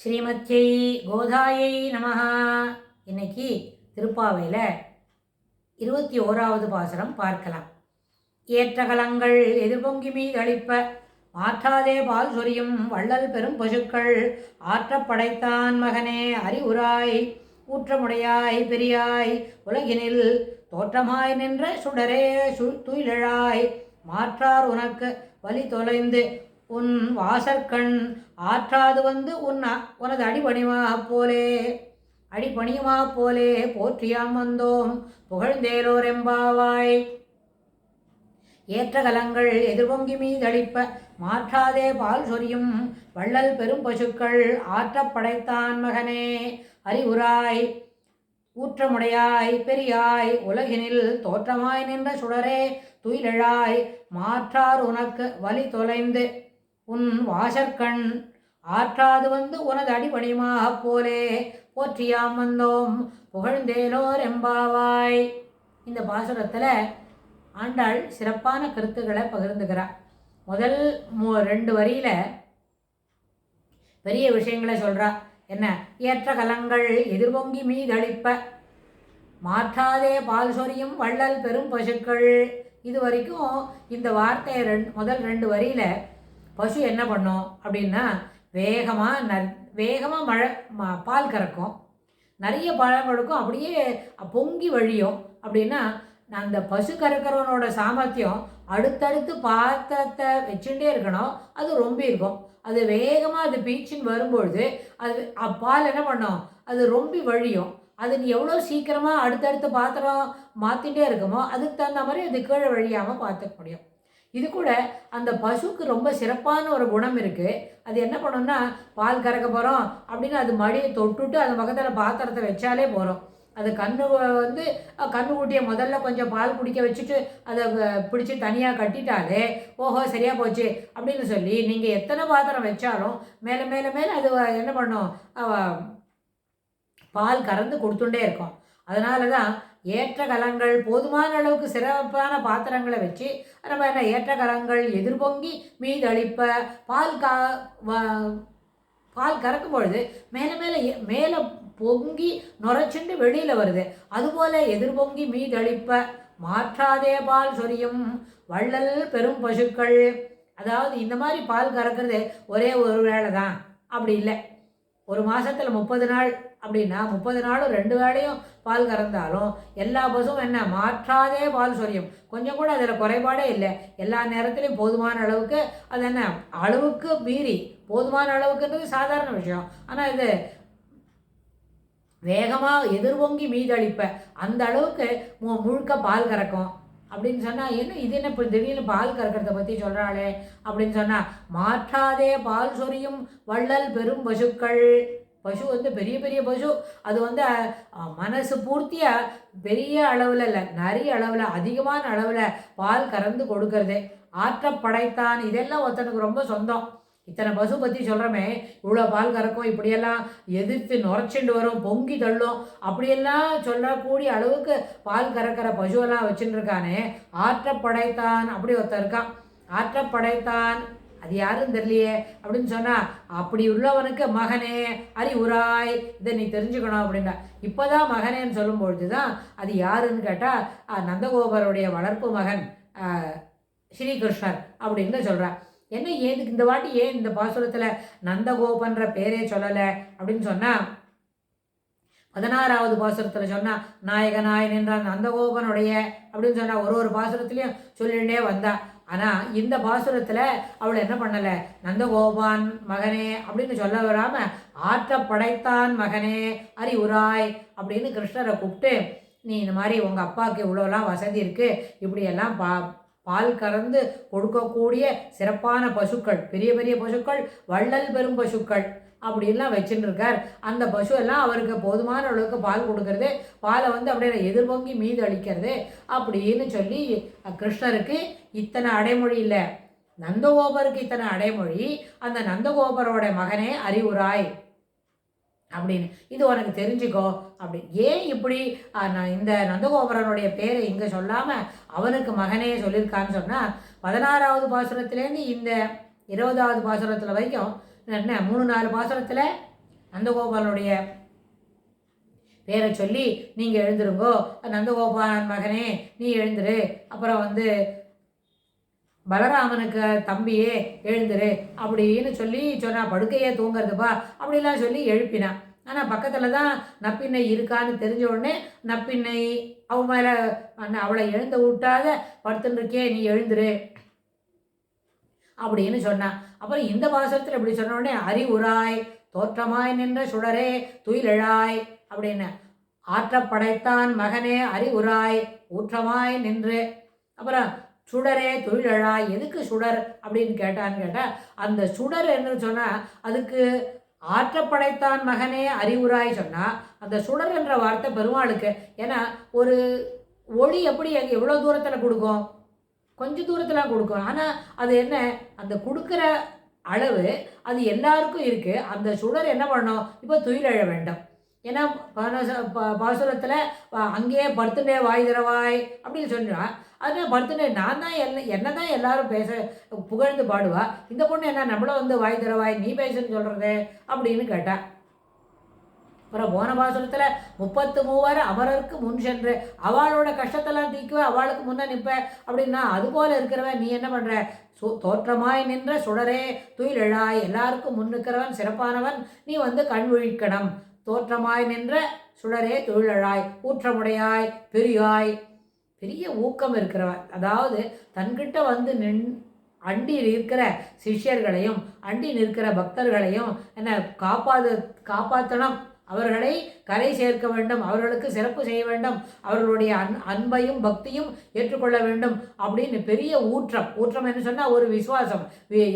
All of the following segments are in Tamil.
ஸ்ரீமத்யை கோதாயை நமஹ. இன்னைக்கு திருப்பாவையில் 21வது பாசுரம் பார்க்கலாம். ஏற்றகலங்கள் எதிர்பொங்கி மீதளிப்ப மாற்றாதே பால் சொரியும் வள்ளல் பெரும் பசுக்கள் ஆற்றப்படைத்தான் மகனே அறிவுராய் ஊற்றமுடையாய் பெரியாய் உலகினில் தோற்றமாய் நின்ற சுடரே துயிலழாய் மாற்றார் உனக்கு வழி தொலைந்து உன் வாசற்கண் ஆற்றாது வந்து உனது அடிபணியுமா போலே போற்றியாம் வந்தோம் புகழ்ந்தேலோர் எம்பாவாய். ஏற்றகலங்கள் எதிர்பொங்கி மீதளிப்ப மாற்றாதே பால் சொரியும் வள்ளல் பெரும் பசுக்கள் ஆற்றப்படைத்தான் மகனே அறிவுராய் ஊற்றமுடையாய் பெரியாய் உலகினில் தோற்றமாய் நின்ற சுடரே துயிலழாய் மாற்றார் உனக்கு வழி தொலைந்து உன் வாசற்கண் ஆற்றாது வந்து உனது அடிபணியுமாக போலே போற்றியாம் வந்தோம் புகழ்ந்தேலோர் எம்பாவாய். இந்த பாசுரத்தில் ஆண்டாள் சிறப்பான கருத்துக்களை பகிர்ந்துக்கிறார். முதல் 2 வரியில் பெரிய விஷயங்களை சொல்கிறா. என்ன? ஏற்ற கலங்கள் எதிர்பொங்கி மீதளிப்ப மாற்றாதே பால் சொரியும் வள்ளல் பெரும் பசுக்கள். இது வரைக்கும் இந்த வார்த்தையை முதல் 2 வரியில் பசு என்ன பண்ணும் அப்படின்னா வேகமாக பால் கறக்கும், நிறைய பழங்களுக்கும் அப்படியே பொங்கி வழியும். அப்படின்னா அந்த பசு கறக்கிறவனோட சாமர்த்தியம் அடுத்தடுத்து பாத்திரத்தை வச்சுட்டே இருக்கணும், அது ரொம்ப இருக்கும். அது வேகமாக அது பீச்சின்னு வரும்பொழுது அது பால் என்ன பண்ணும், அது ரொம்ப வழியும். அது நீ எவ்வளோ சீக்கிரமாக அடுத்தடுத்து பாத்திரம் மாற்றிட்டே இருக்குமோ அதுக்கு தகுந்த மாதிரி அது கீழே வழியாமல் பார்த்துக்க முடியும். இது கூட அந்த பசுக்கு ரொம்ப சிறப்பான ஒரு குணம் இருக்குது. அது என்ன பண்ணோம்னா, பால் கறக்க போகிறோம் அப்படின்னு அது மடியை தொட்டுட்டு அது பக்கத்தில் பாத்திரத்தை வச்சாலே போகிறோம். அது கண்ணுக்குட்டியை முதல்ல கொஞ்சம் பால் குடிக்க வச்சுட்டு அதை பிடிச்சி தனியாக கட்டிட்டாலே ஓஹோ சரியாக போச்சு அப்படின்னு சொல்லி நீங்கள் எத்தனை பாத்திரம் வச்சாலும் மேலே மேலே மேலே அது என்ன பண்ணும், பால் கறந்து கொடுத்துட்டே இருக்கும். அதனால தான் ஏற்ற கலங்கள் போதுமான அளவுக்கு சிறப்பான பாத்திரங்களை வச்சு நம்ம என்ன ஏற்ற கலங்கள் எதிர்பொங்கி மீதளிப்ப பால் கறக்கும் பொழுது மேலே பொங்கி நுரைச்சுண்டு வெளியில் வருது. அதுபோல் எதிர்பொங்கி மீதளிப்ப மாற்றாதே பால் சொரியும் வள்ளல் பெரும் பசுக்கள். அதாவது இந்த மாதிரி பால் கறக்கிறது ஒரே ஒரு வேளை தான், அப்படி இல்லை. ஒரு மாதத்தில் 30 நாள் அப்படின்னா 30 நாளும் 2 வேளையும் பால் கறந்தாலும் எல்லா பசுவும் என்ன மாற்றாதே பால் சொரியும். கொஞ்சம் கூட அதில் குறைபாடே இல்லை. எல்லா நேரத்துலையும் போதுமான அளவுக்கு அது என்ன அளவுக்கு மீறி போதுமான அளவுக்குன்றது சாதாரண விஷயம். ஆனால் இது வேகமாக எதிர்பொங்கி மீதளிப்ப அந்த அளவுக்கு முழுக்க பால் கறக்கும் அப்படின்னு சொன்னால் இது என்ன இப்போ திடீர்னு பால் கறக்கிறத பற்றி சொல்கிறாளே அப்படின்னு சொன்னால் மாற்றாதே பால் சொரியும் வள்ளல் பெரும் பசுக்கள். பசு பெரிய பெரிய பசு. அது மனசு பூர்த்தியாக பெரிய அளவில் இல்லை, நிறைய அளவில் அதிகமான அளவில் பால் கறந்து கொடுக்கறது. ஆற்றப்படைத்தான் இதெல்லாம் ஒருத்தனுக்கு ரொம்ப சொந்தம். இத்தனை பசு பற்றி சொல்கிறோமே, இவ்வளோ பால் கறக்கும், இப்படியெல்லாம் எதிர்த்து நுரைச்சிண்டு வரும், பொங்கி தள்ளும், அப்படியெல்லாம் சொல்லக்கூடிய அளவுக்கு பால் கறக்கிற பசுவெல்லாம் வச்சுட்டு இருக்கானே, ஆற்றப்படைத்தான் அப்படி ஒருத்தர் இருக்கான். ஆற்றப்படைத்தான் அது யாருன்னு தெரியலையே அப்படின்னு சொன்னால், அப்படி உள்ளவனுக்கு மகனே அறிவுராய் இதை நீ தெரிஞ்சுக்கணும் அப்படின்னா. இப்போ தான் மகனேன்னு சொல்லும்பொழுது தான் அது யாருன்னு கேட்டால் நந்தகோபருடைய வளர்ப்பு மகன் ஸ்ரீகிருஷ்ணர் அப்படின்னு சொல்கிறார். என்ன ஏதுக்கு இந்த வாட்டி ஏன் இந்த பாசுரத்தில் நந்தகோபன்ற பேரே சொல்லலை அப்படின்னு சொன்னால், 16வது பாசுரத்தில் சொன்னால் நாயகனாய் நின்றான் நந்தகோபனுடைய அப்படின்னு சொன்னால் ஒரு பாசுரத்துலேயும் சொல்லிகிட்டே வந்தா. ஆனால் இந்த பாசுரத்தில் அவள் என்ன பண்ணலை, நந்தகோபான் மகனே அப்படின்னு சொல்ல வராமல் ஆற்றப்படைத்தான் மகனே அறிவுராய் அப்படின்னு கிருஷ்ணரை கூப்பிட்டு, நீ இந்த மாதிரி உங்கள் அப்பாவுக்கு இவ்வளோலாம் வசதி இருக்குது, இப்படியெல்லாம் பால் கறந்து கொடுக்கக்கூடிய சிறப்பான பசுக்கள், பெரிய பெரிய பசுக்கள், வள்ளல் பெரும் பசுக்கள் அப்படின்லாம் வச்சுட்டு இருக்கார். அந்த பசு எல்லாம் அவருக்கு போதுமான அளவுக்கு பால் கொடுக்கறது, பாலை அப்படியே எதிர்பொங்கி மீது அளிக்கிறது அப்படின்னு சொல்லி கிருஷ்ணருக்கு இத்தனை அடைமொழி இல்லை, நந்தகோபருக்கு இத்தனை அடைமொழி. அந்த நந்தகோபரோட மகனே அறிவுராய் அப்படின்னு இது உனக்கு தெரிஞ்சுக்கோ அப்படி. ஏன் இப்படி நான் இந்த நந்தகோபரனுடைய பேரை இங்கே சொல்லாமல் அவனுக்கு மகனே சொல்லியிருக்கான்னு சொன்னால், 16வது பாசுரத்துலேருந்து இந்த 20வது பாசுரத்தில் வரைக்கும் என்ன 3-4 பாசுரத்தில் நந்தகோபாலனுடைய பேரை சொல்லி நீங்கள் எழுந்துருங்கோ, நந்தகோபாலன் மகனே நீ எழுந்துரு, அப்புறம் பலராமனுக்கு தம்பியே எழுந்துரு அப்படின்னு சொல்லி சொன்னா, படுக்கையே தூங்குறதுப்பா அப்படிலாம் சொல்லி எழுப்பினான். ஆனால் பக்கத்தில் தான் நப்பின்னை இருக்கான்னு தெரிஞ்ச உடனே நப்பின்னை அவன் மேலே அவளை எழுந்து விட்டாத படுத்துருக்கே நீ எழுந்துரு அப்படின்னு சொன்னான். அப்புறம் இந்த பாசத்தில் இப்படி சொன்ன உடனே அறிவுராய் தோற்றமாய் நின்ற சுடரே துயிலெழாய் அப்படின்னு, ஆற்றப்படைத்தான் மகனே அறிவுராய் ஊற்றமாய் நின்று, அப்புறம் சுடரே துயிலெழாய், எதுக்கு சுடர் அப்படின்னு கேட்டால் அந்த சுடர் என்று சொன்னால் அதுக்கு ஆற்றப்படைத்தான் மகனே அறிவுராய் சொன்னால் அந்த சுடர் என்ற வார்த்தை பெருமாளுக்கு. ஏன்னா ஒரு ஒளி எப்படி அங்கே எவ்வளோ தூரத்தில் கொடுக்கும், கொஞ்சம் தூரத்தில் கொடுக்கும். ஆனால் அது என்ன, அந்த கொடுக்குற அளவு அது எல்லாருக்கும் இருக்குது. அந்த சுடர் என்ன பண்ணணும், இப்போ துயிலெழ வேண்டும். ஏன்னா பாசுரத்தில் அங்கேயே படுத்துட்டே வாய் தரவாய் அப்படின்னு சொன்னால் அதனால் படுத்துட்டே நான் தான் என்ன தான் எல்லாரும் பேச புகழ்ந்து பாடுவா, இந்த பொண்ணு என்ன நம்மள வாய் தரவாய் நீ பேசுன்னு சொல்கிறது அப்படின்னு கேட்டா. அப்புறம் போன பாசுரத்தில் 33 அமரருக்கு முன் சென்று அவளோட கஷ்டத்தெல்லாம் தீக்குவ அவளுக்கு முன்னே நிற்ப அப்படின்னா, அதுபோல் இருக்கிறவன் நீ என்ன பண்ணுற, தோற்றமாய் நின்ற சுடரே துயிலெழாய், எல்லாருக்கும் முன் நிற்கிறவன் சிறப்பானவன் நீ கண் விழிக்கணும். தோற்றமாய் நின்ற சுடரே துயிலெழாய் ஊற்றமுடையாய் பெரியாய், பெரிய ஊக்கம் இருக்கிறவன், அதாவது தன்கிட்ட அண்டி நிற்கிற சிஷ்யர்களையும் அண்டி நிற்கிற பக்தர்களையும் என்ன காப்பாற்றணும், அவர்களை கரை சேர்க்க வேண்டும், அவர்களுக்கு சிறப்பு செய்ய வேண்டும், அவர்களுடைய அன்பையும் பக்தியும் ஏற்றுக்கொள்ள வேண்டும் அப்படின்னு பெரிய ஊற்றம் என்ன சொன்னால் ஒரு விசுவாசம்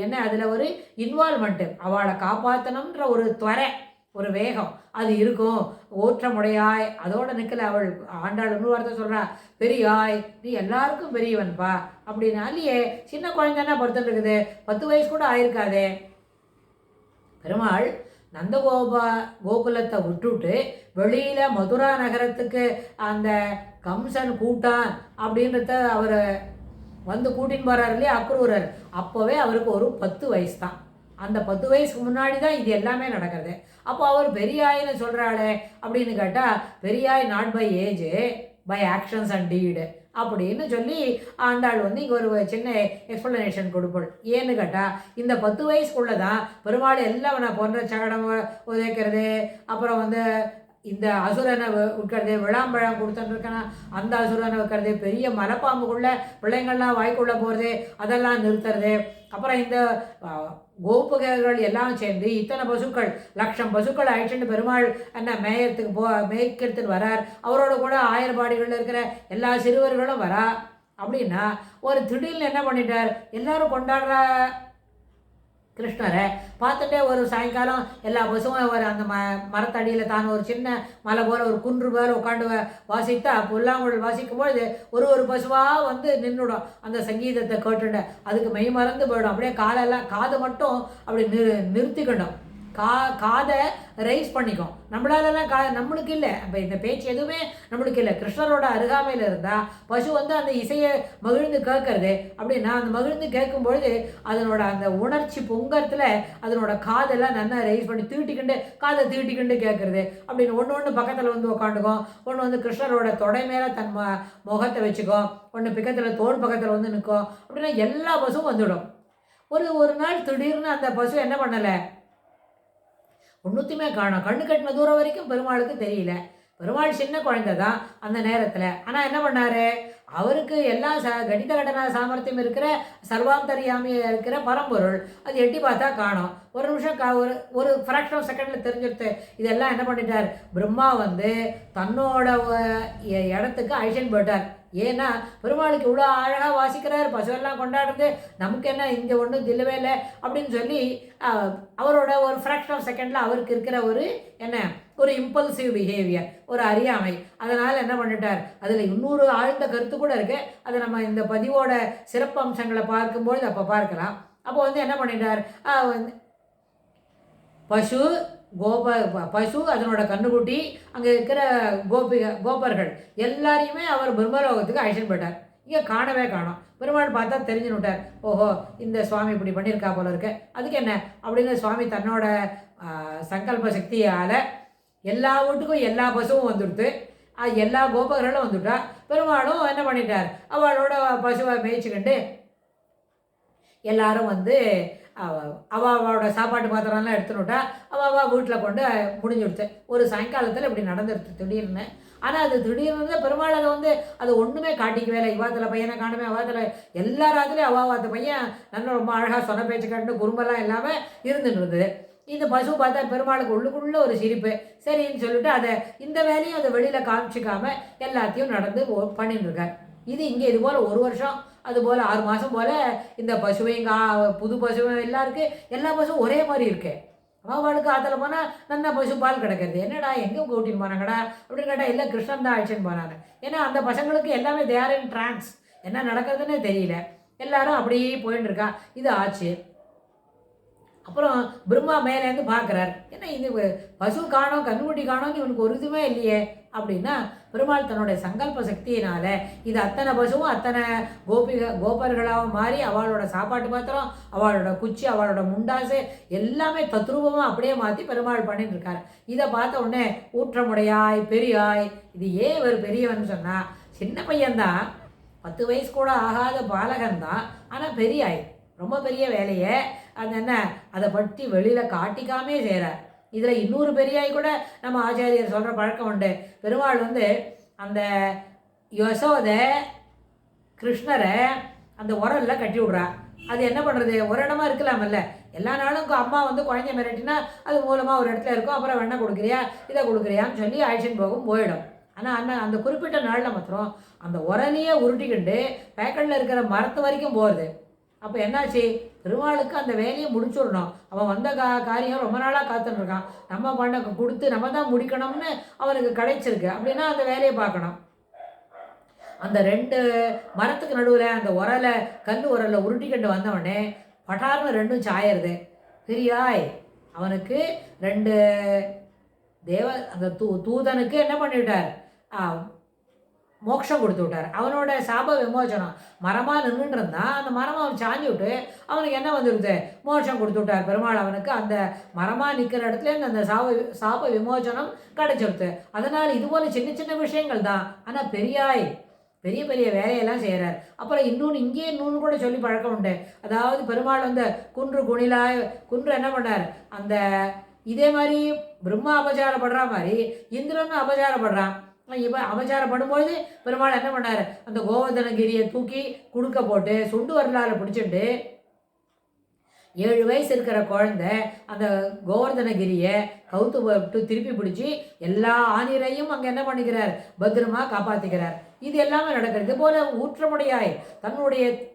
என்ன, அதில் ஒரு இன்வால்மெண்ட்டு, அவளை காப்பாற்றணுன்ற ஒரு துவரை ஒரு வேகம் அது இருக்கும். ஊற்றமுடையாய் அதோட நிற்கல அவள் ஆண்டாள் இன்னொரு வார்த்தை சொல்கிறா, பெரியாய் நீ எல்லாருக்கும் பெரியவன்பா அப்படின்னா, இல்லையே சின்ன குழந்தைன்னா படுத்துட்டு இருக்குது, 10 வயசு கூட ஆயிருக்காதே. பெருமாள் கோகுலத்தை விட்டுட்டு வெளியில் மதுரா நகரத்துக்கு அந்த கம்சன் கூட்டான் அப்படின்றத அவர் கூட்டின்னு போகிறார் இல்லையா அக்ரூரர், அப்போவே அவருக்கு ஒரு 10 வயசு தான். அந்த 10 வயசுக்கு முன்னாடி தான் இது எல்லாமே நடக்கிறது. அப்போ அவர் பெரியாயின்னு சொல்கிறாளே அப்படின்னு கேட்டால், பெரியாய் not by age by actions and deed அப்படின்னு சொல்லி ஆண்டாள் இங்கே ஒரு சின்ன எக்ஸ்பிளனேஷன் கொடுப்போம். ஏன்னு கேட்டால் இந்த 10 வயசுக்குள்ளே தான் பெருமாள் எல்லாம் நான் போன்ற சகடம் உதைக்கிறது, அப்புறம் இந்த அசுரனை விற்கிறது, விளாம்பழம் கொடுத்துட்டுருக்கேன்னா அந்த அசுரனை வைக்கிறது, பெரிய மலைப்பாம்புக்குள்ளே பிள்ளைங்கள்லாம் வாய்க்குள்ளே போகிறது அதெல்லாம் நிறுத்துறது, அப்புறம் இந்த கோபுகள் எல்லாம் சேர்ந்து இத்தனை பசுக்கள் 1,00,000 பசுக்கள் ஆயிடுச்சுன்னு பெருமாள் என்ன மேய்க்கிறதுக்கு வரார். அவரோட கூட 1000 பாடிகளில் இருக்கிற எல்லா சிறுவர்களும் வரா. அப்படின்னா ஒரு திடீர்னு என்ன பண்ணிட்டார், எல்லாரும் கொண்டாடுற கிருஷ்ணரை பார்த்துட்டே ஒரு சாயங்காலம் எல்லா பசுவும் அந்த மரத்தடியில் தான் ஒரு சின்ன மலை போல் ஒரு குன்று போல் உட்காந்து வாசித்தா புல்லாங்குழல் வாசிக்கும்போது ஒரு பசுவாக நின்றுடும். அந்த சங்கீதத்தை கேட்டுட்ட அதுக்கு மெய் மறந்து போயிடும். அப்படியே காதை மட்டும் அப்படி நிறுத்திக்கணும், காதை ரைஸ் பண்ணிக்கும். நம்மளாலலாம் நம்மளுக்கு இல்லை, இப்போ இந்த பேச்சு எதுவுமே நம்மளுக்கு இல்லை. கிருஷ்ணரோட அருகாமையில் இருந்தால் பசு அந்த இசையை மகிழ்ந்து கேட்கறது அப்படின்னா, அந்த மகிழ்ந்து கேட்கும்பொழுது அதனோட அந்த உணர்ச்சி பொங்கத்தில் அதனோட காதெல்லாம் நல்லா ரைஸ் பண்ணி காதை தீட்டிக்கிண்டு கேட்கறது அப்படின்னு ஒன்று பக்கத்தில் உட்காந்துக்கும். ஒன்று கிருஷ்ணரோட தொடை மேலே தன் முகத்தை வச்சுக்கும், ஒன்று பக்கத்தில் தோல் பக்கத்தில் நிற்கும். அப்படின்னா எல்லா பசுவும் வந்துவிடும். ஒரு நாள் திடீர்னு அந்த பசு என்ன பண்ணலை, ஒன்றுத்தையுமே காணும். கண்ணு கட்டின தூரம் வரைக்கும் பெருமாளுக்கு தெரியல. பெருமாள் சின்ன குழந்தை தான் அந்த நேரத்தில். ஆனால் என்ன பண்ணார், அவருக்கு எல்லா கணித கடனா சாமர்த்தியம் இருக்கிற சர்வாந்தரியாமியாக இருக்கிற பரம்பொருள் அது எட்டி பார்த்தா காணும். ஒரு நிமிஷம் ஒரு ஃப்ராக்ஷன் ஆஃப் செகண்டில் தெரிஞ்சுடுத்து. இதெல்லாம் என்ன பண்ணிட்டார், பிரம்மா தன்னோட இடத்துக்கு அழிச்சுன்னு போயிட்டார். ஏன்னா பெருமாளுக்கு இவ்வளோ அழகாக வாசிக்கிறார், பசுவெல்லாம் கொண்டாடுறது, நமக்கு என்ன இங்கே ஒன்றும் இல்லவே இல்லை அப்படின்னு சொல்லி அவரோட ஒரு ஃப்ராக்ஷன் ஆஃப் செகண்டில் அவருக்கு இருக்கிற ஒரு இம்பல்சிவ் பிஹேவியர், ஒரு அறியாமை, அதனால் என்ன பண்ணிட்டார். அதில் இன்னொரு ஆழ்ந்த கருத்து கூட இருக்குது. அதை நம்ம இந்த பதிவோட சிறப்பு அம்சங்களை பார்க்கும்போது அப்போ பார்க்கலாம். அப்போ என்ன பண்ணிட்டார், பசு அதனோட கண்ணுக்குட்டி அங்கே இருக்கிற கோபர்கள் எல்லாரையுமே அவர் பிரம்மலோகத்துக்கு அழைச்சிட்டு போயிட்டார். இங்கே காணவே காணும். பெருமாள் பார்த்தா தெரிஞ்சுன்னு விட்டார். ஓஹோ, இந்த சுவாமி இப்படி பண்ணியிருக்கா போல இருக்கு, அதுக்கு என்ன அப்படின்னு சுவாமி தன்னோட சங்கல்ப சக்தியால் எல்லா வீட்டுக்கும் எல்லா பசுவும் வந்துடுத்து, எல்லா கோபர்களும் வந்துவிட்டா. பெருமாளும் என்ன பண்ணிட்டார், அவளோட பசுவை மேய்ச்சிக்கிண்டு எல்லாரும் வந்து அவளோட சாப்பாட்டு பாத்திரம்லாம் எடுத்துன்னு விட்டா. அவள் வீட்டில் கொண்டு முடிஞ்சு விடுத்து. ஒரு சாயங்காலத்தில் இப்படி நடந்துருது திடீர்னு. ஆனால் அது திடீர்னு பெருமாள் அதை வந்து அது ஒன்றுமே காட்டிக்கவே இல்லை. இவாத்தில் பையனை காணுமே, அவாத்தில் எல்லா ராத்திரியும் அவாத்த பையன் நல்லா ரொம்ப அழகாக சொன்ன பேச்சு காட்டு குறும்பெல்லாம் இல்லாமல் இருந்துட்டு இருந்தது. இந்த பசு பார்த்தா பெருமாளுக்கு உள்ளுக்குள்ளே ஒரு சிரிப்பு. சரின்னு சொல்லிட்டு அதை இந்த வேலையும் அதை வெளியில் காமிச்சிக்காமல் எல்லாத்தையும் நடந்து பண்ணிட்டு இருக்கார். இது இங்கே இது போல் ஒரு வருஷம், அதுபோல் 6 மாதம் போல் இந்த பசுவைங்க புது பசுவும் எல்லாம் இருக்குது. எல்லா பசுவும் ஒரே மாதிரி இருக்கு. அவளுக்கு ஆற்றுல போனால் நல்லா பசு பால் கிடக்கிறது. என்னடா எங்கே கூட்டின்னு போனாங்கடா அப்படின்னு கேட்டால் இல்லை கிருஷ்ணன் தான் அழைச்சின்னு போனாங்க. ஏன்னா அந்த பசங்களுக்கு எல்லாமே தேர் இன் ட்ரான்ஸ், என்ன நடக்கிறதுன்னே தெரியல. எல்லாரும் அப்படியே போயின்னு இருக்கா. இது ஆச்சு. அப்புறம் பிரம்மா மேலேருந்து பார்க்குறார். ஏன்னா இது பசு காணோம் கண்ணுக்குட்டி காணோம்னு இவனுக்கு ஒரு இதுவுமே இல்லையே அப்படின்னா, பெருமாள் தன்னுடைய சங்கல்ப சக்தியினால இது அத்தனை பசுவும் அத்தனை கோபர்களாகவும் மாறி அவளோட சாப்பாட்டு பாத்திரம், அவளோட குச்சி, அவளோட முண்டாசு எல்லாமே தத்ரூபமாக அப்படியே மாற்றி பெருமாள் பண்ணிட்டு இருக்காரு. இதை பார்த்த உடனே ஊற்றமுடையாய் பெரியாய், இது ஏன் இவர் பெரியவன் சொன்னால், சின்ன பையன்தான், 10 வயசு கூட ஆகாத பாலகன்தான், ஆனால் பெரியாய் ரொம்ப பெரிய வேலையை அது என்ன அதை பற்றி வெளியில் காட்டிக்காமே செய்கிறார். இதில் இன்னொரு பெரியாய் கூட நம்ம ஆச்சாரியர் சொல்கிற பழக்கம் உண்டு. பெருமாள் வந்து அந்த யசோதை கிருஷ்ணரை அந்த உரலில் கட்டி விட்றா. அது என்ன பண்ணுறது, ஒரு இடமா இருக்கலாமல்ல. எல்லா நாளும் அம்மா வந்து குழந்தைய மிரட்டினா அது மூலமாக ஒரு இடத்துல இருக்கும். அப்புறம் வெண்ணெய் கொடுக்குறியா இதை கொடுக்குறியான்னு சொல்லி அழிச்சின்னு போயிடும். ஆனால் அந்த குறிப்பிட்ட நாளில் மாத்திரம் அந்த உரலையே உருட்டிக்கிண்டு பேக்கெட்டில் இருக்கிற மரத்து வரைக்கும் போகிறது. அப்போ என்னாச்சு, பெருமாளுக்கு அந்த வேலையை முடிச்சுடணும். அவன் வந்த காரியம் ரொம்ப நாளாக காத்துன்னு இருக்கான். நம்ம பண்ண கொடுத்து நம்ம தான் முடிக்கணும்னு அவனுக்கு கிடைச்சிருக்கு. அப்படின்னா அந்த வேலையை பார்க்கணும். அந்த 2 மரத்துக்கு நடுவில் அந்த உரலை கல் உரலை உருட்டிக்கிட்டு வந்தவொடனே பட்டார்னு 2ம் சாயறது. பெரியாய் அவனுக்கு 2 அந்த தூதனுக்கு என்ன பண்ணிவிட்டார், மோட்சம் கொடுத்து விட்டார். அவனோட சாப விமோசனம். மரமாக நின்றுட்டு இருந்தான், அந்த மரமாக அவன் சாஞ்சி விட்டு அவனுக்கு என்ன வந்துடுது, மோட்சம் கொடுத்து விட்டார் பெருமாள். அவனுக்கு அந்த மரமாக நிற்கிற இடத்துல அந்த சாப விமோசனம் கிடைச்சிடுது. அதனால் இதுபோல் சின்ன சின்ன விஷயங்கள் தான். ஆனால் பெரியாய் பெரிய பெரிய வேலையெல்லாம் செய்கிறார். அப்புறம் இங்கேயே இன்னொன்று கூட சொல்லி பழக்கம் உண்டு. அதாவது பெருமாள் வந்து குன்று என்ன பண்ணார், அந்த இதே மாதிரி பிரம்மா அபச்சாரப்படுற மாதிரி இந்திரனும் அபச்சாரப்படுறான். இவன் அபச்சாரப்படும்போது பெருமாள் என்ன பண்ணார், அந்த கோவர்தனகிரியை தூக்கி குடுக்க போட்டு சுண்டு வரலாறு பிடிச்சிட்டு 7 வயசு இருக்கிற குழந்தை அந்த கோவர்தனகிரியை கவுத்து போட்டு திருப்பி பிடிச்சி எல்லா ஆணிரையும் அங்கே என்ன பண்ணிக்கிறார், பத்திரமா காப்பாற்றிக்கிறார். இது எல்லாமே நடக்கிறது. இது போல ஊற்றமுடையாய்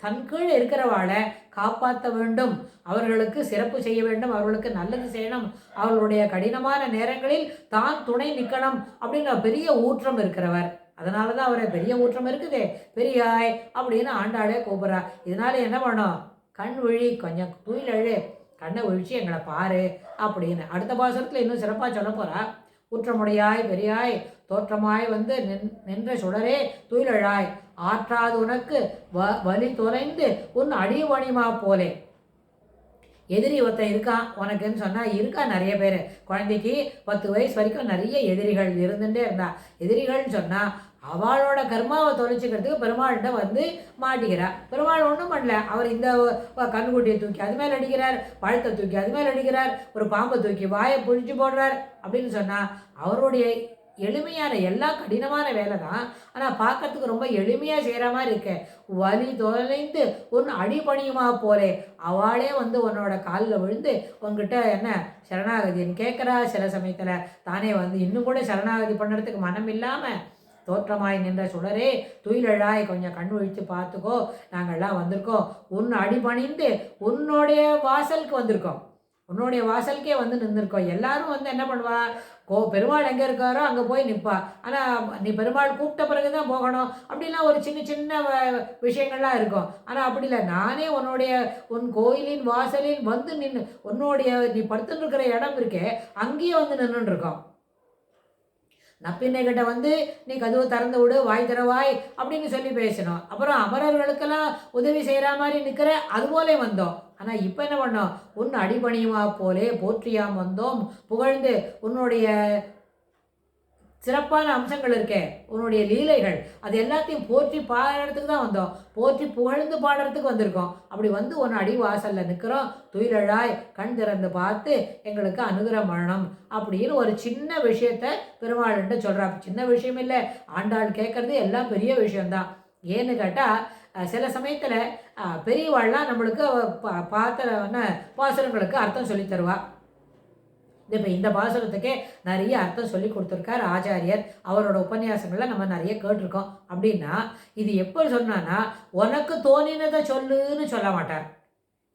தன் கீழே இருக்கிறவாளை காப்பாற்ற வேண்டும், அவர்களுக்கு சிறப்பு செய்ய வேண்டும், அவர்களுக்கு நல்லது செய்யணும், அவர்களுடைய கடினமான நேரங்களில் தான் துணை நிற்கணும் அப்படிங்கிற பெரிய ஊற்றம் இருக்கிறவர். அதனால தான் அவரை பெரிய ஊற்றம் இருக்குதே பெரியாய் அப்படின்னு ஆண்டாளே கூப்பிட்றா. இதனால என்ன பண்ணோம், கண் விழி கொஞ்சம் தூயிலழு, கண்ணை விழிச்சு எங்களை பாரு அப்படின்னு அடுத்த பாசனத்தில் இன்னும் சிறப்பாக சொல்ல போகிறா. ஊற்றமுடையாய் பெரியாய் தோற்றமாய் வந்து நின்ற சுடரே தூயிலழாய் ஆற்றாது உனக்கு வலி தொலைந்து உன் அடிவணிமா போலே. எதிரி ஒருத்தன் இருக்கான் உனக்குன்னு சொன்னால் இருக்கா நிறைய பேர். குழந்தைக்கு 10 வயசு வரைக்கும் நிறைய எதிரிகள் இருந்துகிட்டே இருந்தா. எதிரிகள்னு சொன்னால் அவளோட கர்மாவை தொலைச்சிக்கிறதுக்கு பெருமாள்கிட்ட வந்து மாட்டிக்கிறா. பெருமாள் ஒன்றும் பண்ணல. அவர் இந்த கண்ணுக்குட்டியை தூக்கி அது மேலே அடிக்கிறார், பழத்தை தூக்கி அது மேலே அடிக்கிறார், ஒரு பாம்பை தூக்கி வாயை புழிச்சு போடுறார் அப்படின்னு சொன்னால் அவருடைய எளிமையான எல்லா கடினமான வேலை தான். ஆனால் பார்க்கறதுக்கு ரொம்ப எளிமையாக செய்கிற மாதிரி இருக்கு. வலி தொலைந்து உன் அடிபணியுமா போலே, அவளே வந்து உன்னோட காலில் விழுந்து உங்ககிட்ட என்ன சரணாகதின்னு கேட்குறா. சில சமயத்தில் தானே வந்து இன்னும் கூட சரணாகதி பண்ணுறதுக்கு மனம் இல்லாமல் தோற்றமாய் நின்ற சுடரே துயிலழாய் கொஞ்சம் கண் விழித்து பார்த்துக்கோ, நாங்கள்லாம் வந்திருக்கோம் உன் அடிபணிந்து உன்னுடைய வாசலுக்கு வந்திருக்கோம், உன்னுடைய வாசலுக்கே வந்து நின்றுருக்கோம். எல்லாரும் வந்து என்ன பண்ணுவா, பெருமாள் எங்கே இருக்காரோ அங்கே போய் நிற்பா. ஆனால் நீ பெருமாள் கூப்பிட்ட பிறகு தான் போகணும் அப்படிலாம் ஒரு சின்ன சின்ன விஷயங்கள்லாம் இருக்கும். ஆனால் அப்படி இல்லை, நானே உன் கோயிலின் வாசலில் வந்து நின்று உன்னுடைய நீ படுத்துட்டு இருக்கிற இடம் இருக்கே அங்கேயே வந்து நின்றுருக்கோம். நப்பின்னை கிட்ட வந்து நீ கதவை திறந்து விடு, வாய் திறவாய் அப்படின்னு சொல்லி பேசணும். அப்புறம் அமரர்களுக்கெல்லாம் உதவி செய்கிற மாதிரி நிற்கிற அது போலே வந்தோம். ஆனால் இப்போ என்ன பண்ணோம், உன் அடிபணியுமா போலே போற்றியாம் வந்தோம், புகழ்ந்து உன்னுடைய சிறப்பான அம்சங்கள் இருக்கே, உன்னுடைய லீலைகள், அது எல்லாத்தையும் போற்றி பாடுறதுக்கு தான் வந்தோம், போற்றி புகழ்ந்து பாடுறதுக்கு வந்திருக்கோம். அப்படி வந்து உன் அடிவாசலில் நிற்கிறோம், துயிலழாய் கண் திறந்து பார்த்து எங்களுக்கு அனுகிரகம் பண்ணணும் அப்படின்னு ஒரு சின்ன விஷயத்த பெருமாள்கிட்ட சொல்கிறா. சின்ன விஷயம் இல்லை, ஆண்டாள் கேட்குறது எல்லாம் பெரிய விஷயம்தான். ஏன்னு கேட்டால் சில சமயத்தில் பெரியவாள்லாம் நம்மளுக்கு பார்த்த பாசுரங்களுக்கு அர்த்தம் சொல்லி தருவா. இப்போ இந்த பாசுரத்துக்கே நிறைய அர்த்தம் சொல்லி கொடுத்துருக்கார் ஆச்சாரியர். அவரோட உபன்யாசங்களில் நம்ம நிறைய கேட்டிருக்கோம். அப்படின்னா இது எப்போ சொன்னான்னா, உனக்கு தோணினதை சொல்லுன்னு சொல்ல மாட்டார்.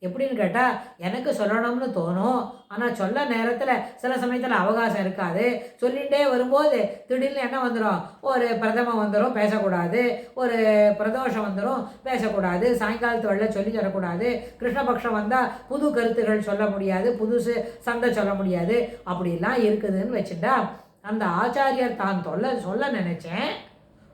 எப்படின்னு கேட்டால், எனக்கு சொல்லணும்னு தோணும், ஆனால் சொல்ல நேரத்தில் சில சமயத்தில் அவகாசம் இருக்காது. சொல்லிகிட்டே வரும்போது திடீர்னு என்ன வந்துடும், ஒரு பிரதமம் வந்துடும் பேசக்கூடாது, ஒரு பிரதோஷம் வந்துடும் பேசக்கூடாது, சாயங்காலத்து வெள்ள சொல்லி தரக்கூடாது, கிருஷ்ணபக்ஷம் வந்தால் புது கருத்துகள் சொல்ல முடியாது, புதுசு சந்தை சொல்ல முடியாது, அப்படிலாம் இருக்குதுன்னு வச்சுட்டா அந்த ஆச்சாரியர் தான் சொல்ல நினச்சேன்,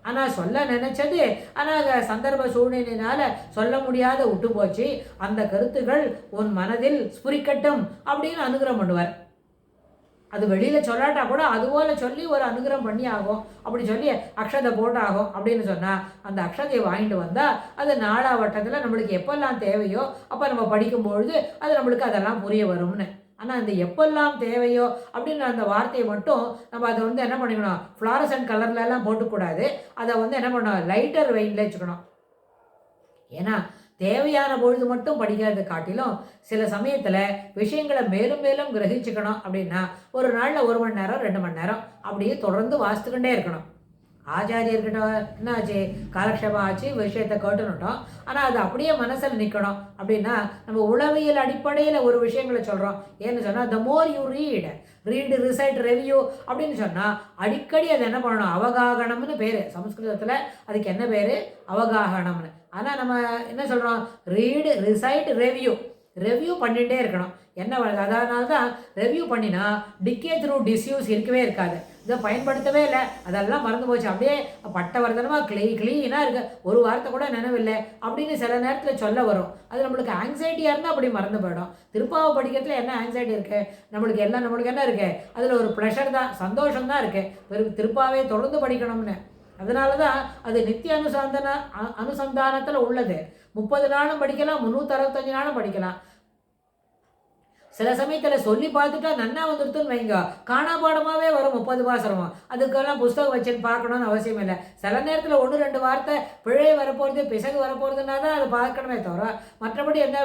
ஆனால் சொல்ல நினச்சது ஆனால் சந்தர்ப்ப சூழ்நிலையினால் சொல்ல முடியாத விட்டு போச்சு, அந்த கருத்துக்கள் உன் மனதில் ஸ்புரிக்கட்டும் அப்படின்னு அனுகிரகம் பண்ணுவார். அது வெளியில் சொல்லாட்டா கூட அதுபோல் சொல்லி ஒரு அனுகிரகம் பண்ணி ஆகும். அப்படி சொல்லி அக்ஷதை போட்டு ஆகும் அப்படின்னு சொன்னால் அந்த அக்ஷதையை வாங்கிட்டு வந்தால் அது நாளாவட்டத்தில் நம்மளுக்கு எப்பெல்லாம் தேவையோ அப்போ நம்ம படிக்கும்பொழுது அது நம்மளுக்கு அதெல்லாம் புரிய வரும்னு. ஆனால் அந்த எப்பெல்லாம் தேவையோ அப்படின்ற அந்த வார்த்தையை மட்டும் நம்ம அதை வந்து என்ன பண்ணிக்கணும், ஃப்ளாரசன்ட் கலர்லலாம் போட்டுக்கூடாது, அதை வந்து என்ன பண்ணணும், லைட்டர் வெயின்ல வச்சுக்கணும். ஏன்னா தேவையான பொழுது மட்டும் படிக்கிறத காட்டிலும் சில சமயத்தில் விஷயங்களை மேலும் மேலும் கிரகிச்சுக்கணும் அப்படின்னா ஒரு நாளில் 1 மணி நேரம் 2 மணி நேரம் அப்படியே தொடர்ந்து வாசித்துக்கிட்டே இருக்கணும். ஆச்சாரியர்கிட்ட என்ன ஆச்சு, காலக்ஷேபம் ஆச்சு, விஷயத்தை கேட்டுனுட்டோம், ஆனால் அது அப்படியே மனசில் நிற்கணும். அப்படின்னா நம்ம உளவியல் அடிப்படையில் ஒரு விஷயங்களை சொல்கிறோம். ஏன்னு சொன்னால் the more you read recite review அப்படின்னு சொன்னால் அடிக்கடி அதை என்ன பண்ணணும், அவகாகணம்னு பேர் சமஸ்கிருதத்தில், அதுக்கு என்ன பேர், அவகாகணம்னு. ஆனால் நம்ம என்ன சொல்கிறோம், ரீடு ரிசைட் ரெவ்யூ பண்ணிகிட்டே இருக்கணும். என்ன அதனால தான் ரெவ்யூ பண்ணினா டிக்கே த்ரூ டிஸ்யூஸ் இருக்கவே இருக்காது. இதை பயன்படுத்தவே இல்லை, அதெல்லாம் மறந்து போச்சு, அப்படியே பட்டவர்தனமாக க்ளீனாக இருக்குது, ஒரு வார்த்தை கூட நினைவில்லை அப்படின்னு சில நேரத்தில் சொல்ல வரும். அது நம்மளுக்கு ஆங்ஸைட்டியாக இருந்தால் அப்படி மறந்து போயிடும். திருப்பாவை படிக்கிறதுல என்ன ஆங்ஸைட்டி இருக்குது, நம்மளுக்கு என்ன இருக்குது, அதில் ஒரு ப்ளஷர் தான், சந்தோஷம்தான் இருக்குது, திருப்பாவே தொடர்ந்து படிக்கணும்னு. அதனால தான் அது நித்திய அனுசந்தானத்தில் உள்ளது. 30 நாளும் படிக்கலாம், 365 நாளும் படிக்கலாம். சில சமயத்தில் சொல்லி பார்த்துட்டா நன்னா வந்துடுத்துன்னு வைங்க, காணாபாடமாகவே வரும் 30 பாசுரமும். அதுக்கெல்லாம் புஸ்தகம் வச்சுன்னு பார்க்கணுன்னு அவசியம் இல்லை. சில நேரத்தில் 1-2 வார்த்தை பிழை வரப்போகிறது, பிசகு வரப்போகிறதுனா தான் அதை பார்க்கணுமே தவிர மற்றபடி என்ன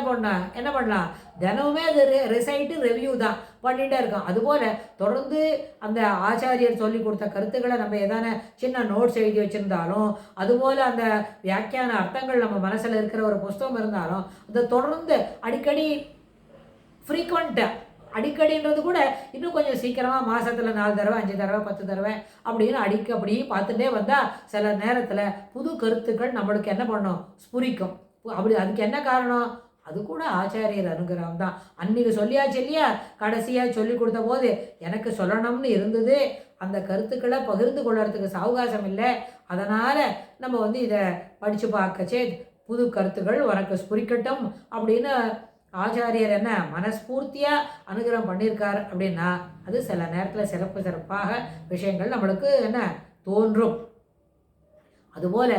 பண்ணலாம், தினமுமே அது ரிசைட்டு ரெவ்யூ தான் பண்ணிகிட்டே இருக்கோம். அதுபோல் தொடர்ந்து அந்த ஆச்சாரியர் சொல்லி கொடுத்த கருத்துக்களை நம்ம எதான சின்ன நோட்ஸ் எழுதி வச்சுருந்தாலும், அதுபோல் அந்த வியாக்கியான அர்த்தங்கள் நம்ம மனசில் இருக்கிற ஒரு புஸ்தகம் இருந்தாலும் அதை தொடர்ந்து அடிக்கடி ஃப்ரீக்வெண்ட்டாக, அடிக்கடின்றது கூட இன்னும் கொஞ்சம் சீக்கிரமாக மாதத்தில் 4 தடவை 5 தடவை 10 தடவை அப்படின்னு அப்படி பார்த்துட்டே வந்தால் சில நேரத்தில் புது கருத்துக்கள் நம்மளுக்கு என்ன பண்ணும், ஸ்புரிக்கும். அப்படி அதுக்கு என்ன காரணம், அது கூட ஆச்சாரியர் அனுகிரகம் தான். அன்றைக்கி சொல்லியா கடைசியாக சொல்லி கொடுத்த போது எனக்கு சொல்லணும்னு இருந்தது, அந்த கருத்துக்களை பகிர்ந்து கொள்றதுக்கு சாவகாசம் இல்லை, அதனால் நம்ம வந்து இதை படித்து பார்க்கச்சே புது கருத்துக்கள் உனக்கு ஸ்புரிக்கட்டும் அப்படின்னு ஆச்சாரியர் என்ன மனஸ்பூர்த்தியாக அனுகிரகம் பண்ணியிருக்கார் அப்படின்னா அது சில நேரத்தில் சிறப்பாக விஷயங்கள் நம்மளுக்கு என்ன தோன்றும். அதுபோல்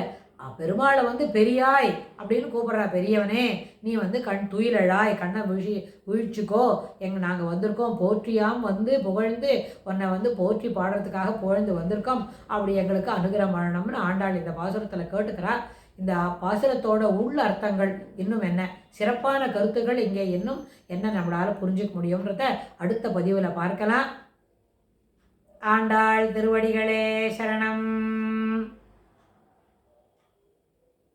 பெருமாளை வந்து பெரியாய் அப்படின்னு கூப்பிட்றா, பெரியவனே நீ வந்து துயிலழாய் கண்ணை விழிச்சுக்கோ, நாங்கள் வந்திருக்கோம் போற்றியாம் வந்து புகழ்ந்து உன்னை வந்து போற்றி பாடுறதுக்காக புகழ்ந்து வந்திருக்கோம், அப்படி எங்களுக்கு அனுகிரகம் பண்ணணும்னு ஆண்டாள் இந்த பாசுரத்தில் கேட்டுக்கிறா. இந்த பாசுரத்தோட உள்ள அர்த்தங்கள் இன்னும் என்ன, சிறப்பான கருத்துக்கள் இங்கே இன்னும் என்ன நம்மளால் புரிஞ்சுக்க முடியும்ன்றத அடுத்த பதிவில் பார்க்கலாம். ஆண்டாள் திருவடிகளே சரணம்.